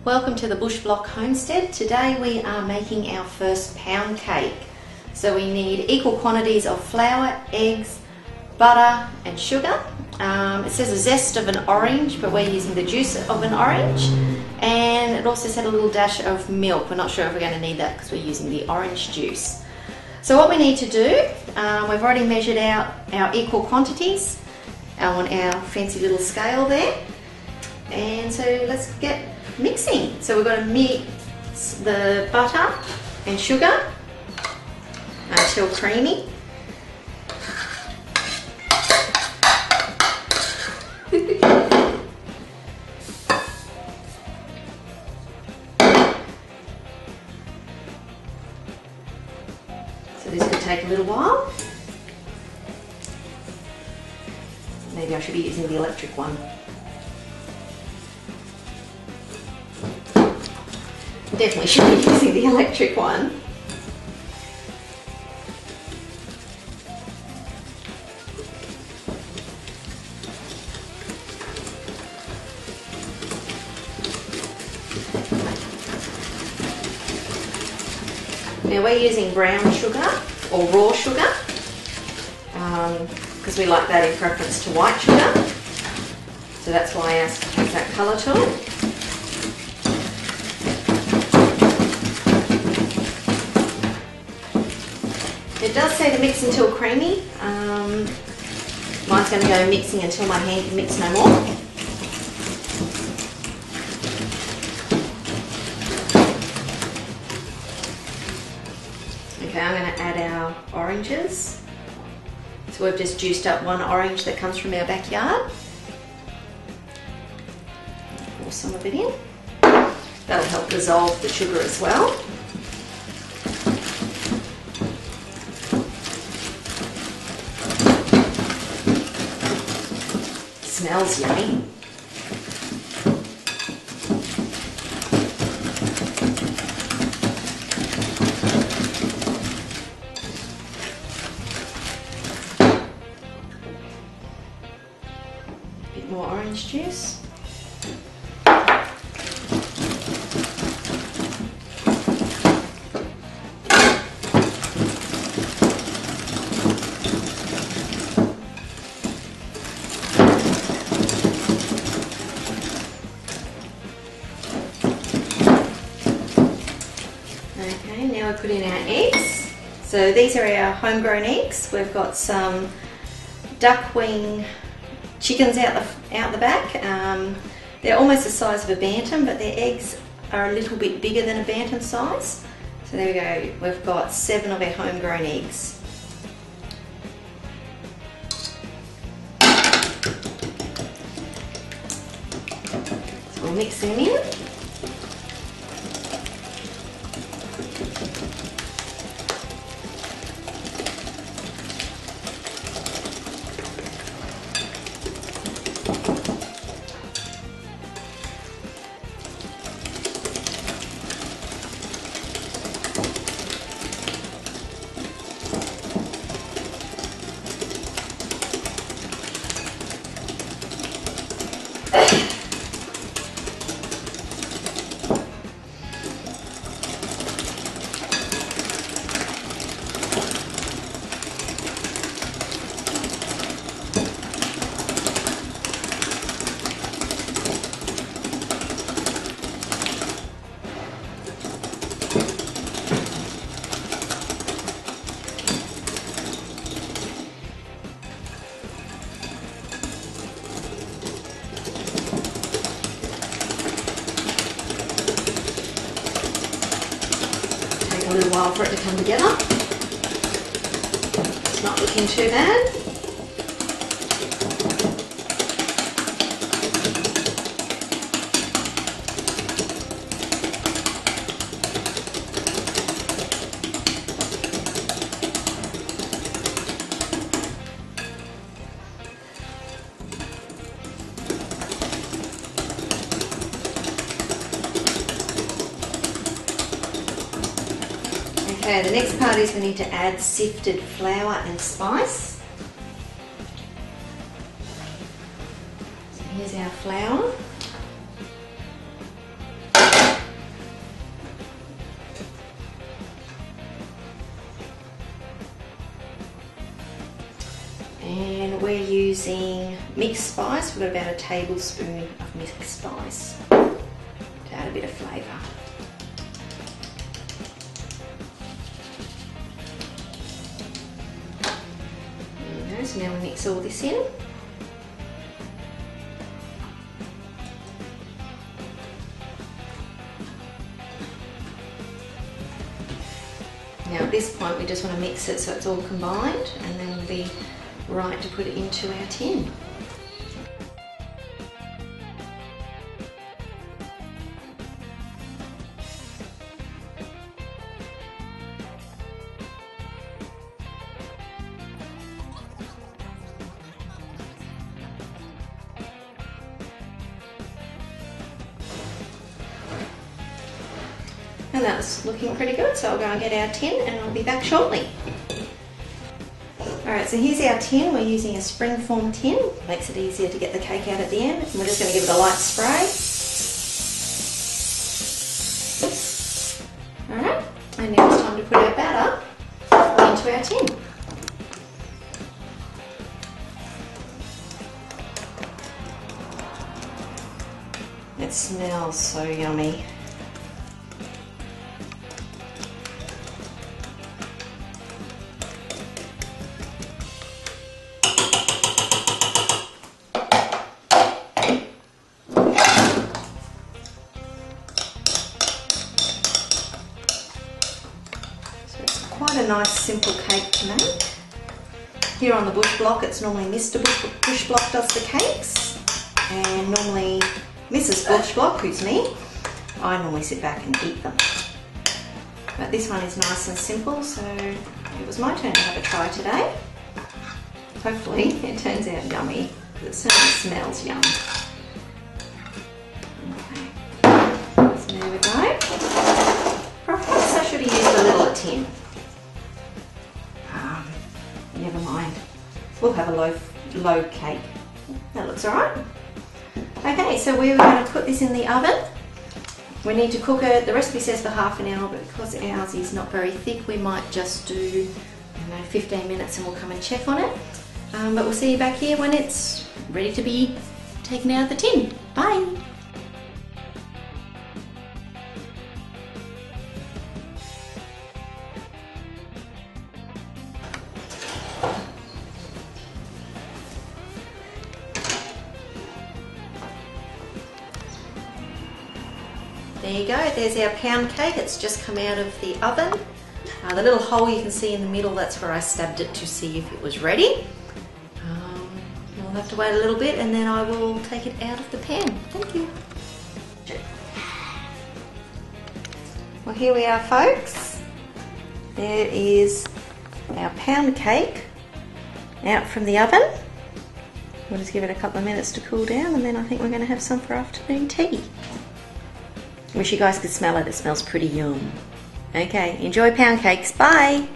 Welcome to the Bush Block Homestead. Today we are making our first pound cake. So we need equal quantities of flour, eggs, butter and sugar. It says a zest of an orange, but we're using the juice of an orange. And it also said a little dash of milk. We're not sure if we're going to need that because we're using the orange juice. So what we need to do, we've already measured out our equal quantities on our fancy little scale there. And so let's get mixing. So we've got to mix the butter and sugar until creamy. So this could take a little while. Maybe I should be using the electric one. Definitely should be using the electric one. Now we're using brown sugar or raw sugar because we like that in preference to white sugar. So that's why ours has that colour to it. It does say to mix until creamy. Mine's going to go mixing until my hand can mix no more. Okay, I'm going to add our oranges. So we've just juiced up one orange that comes from our backyard. Pour some of it in. That'll help dissolve the sugar as well. Smells yummy. A bit more orange juice. Okay, now we put in our eggs. So these are our homegrown eggs. We've got some duck wing chickens out the back. They're almost the size of a bantam, but their eggs are a little bit bigger than a bantam size. So there we go. We've got 7 of our homegrown eggs. So we'll mix them in. A little while for it to come together. It's not looking too bad. Okay, the next part is we need to add sifted flour and spice. So here's our flour. And we're using mixed spice. We've got about a tablespoon of mixed spice to add a bit of flavour. There we go, so now we mix all this in. Now at this point we just want to mix it so it's all combined, and then we'll be right to put it into our tin. And that's looking pretty good, so I'll go and get our tin and I'll be back shortly. Alright, so here's our tin. We're using a springform tin. Makes it easier to get the cake out at the end. And we're just going to give it a light spray. Alright, and now it's time to put our batter into our tin. It smells so yummy. Quite a nice simple cake to make. Here on the Bush Block, it's normally Mr. Bush Block does the cakes, and normally Mrs. Bush Block, who's me, I normally sit back and eat them. But this one is nice and simple, so it was my turn to have a try today. Hopefully it turns out yummy, because it certainly smells yum. Okay, so there we go. Perhaps I should have used a littler tin. Never mind. We'll have a low cake. That looks alright. Okay, so we're going to put this in the oven. We need to cook it. The recipe says for half an hour, but because ours is not very thick, we might just do 15 minutes and we'll come and check on it. But we'll see you back here when it's ready to be taken out of the tin. Bye! There you go, there's our pound cake. It's just come out of the oven. The little hole you can see in the middle, that's where I stabbed it to see if it was ready. We'll have to wait a little bit and then I will take it out of the pan. Thank you. Well, here we are, folks. There is our pound cake out from the oven. We'll just give it a couple of minutes to cool down, and then I think we're going to have some for afternoon tea. Wish you guys could smell it. It smells pretty yum. Okay, enjoy pound cakes. Bye.